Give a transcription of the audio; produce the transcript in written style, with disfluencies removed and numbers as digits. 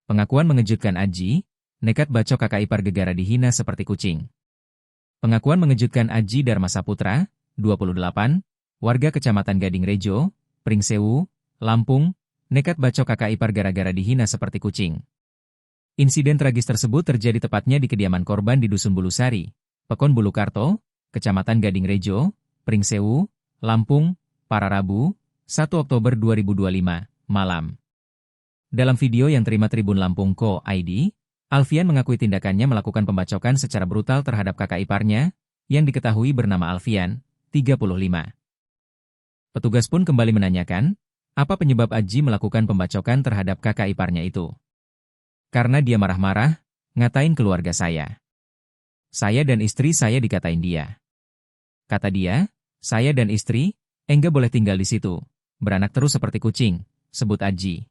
Pengakuan mengejutkan Aji, nekat bacok kakak ipar Gegara dihina seperti kucing. Pengakuan mengejutkan Aji Dharma Saputra, 28, warga Kecamatan Gading Rejo, Pringsewu, Lampung, nekat bacok kakak ipar gara-gara dihina seperti kucing. Insiden tragis tersebut terjadi tepatnya di kediaman korban di Dusun Bulusari, Pekon Bulukarto, Kecamatan Gading Rejo, Pringsewu, Lampung, pada Rabu, 1 Oktober 2025, malam. Dalam video yang terima Tribun Lampung Co.id, Alfian mengakui tindakannya melakukan pembacokan secara brutal terhadap kakak iparnya, yang diketahui bernama Alfian, 35. Petugas pun kembali menanyakan, apa penyebab Aji melakukan pembacokan terhadap kakak iparnya itu. Karena dia marah-marah, ngatain keluarga saya. Saya dan istri saya dikatain dia. Kata dia, saya dan istri, enggak boleh tinggal di situ, beranak terus seperti kucing, sebut Aji.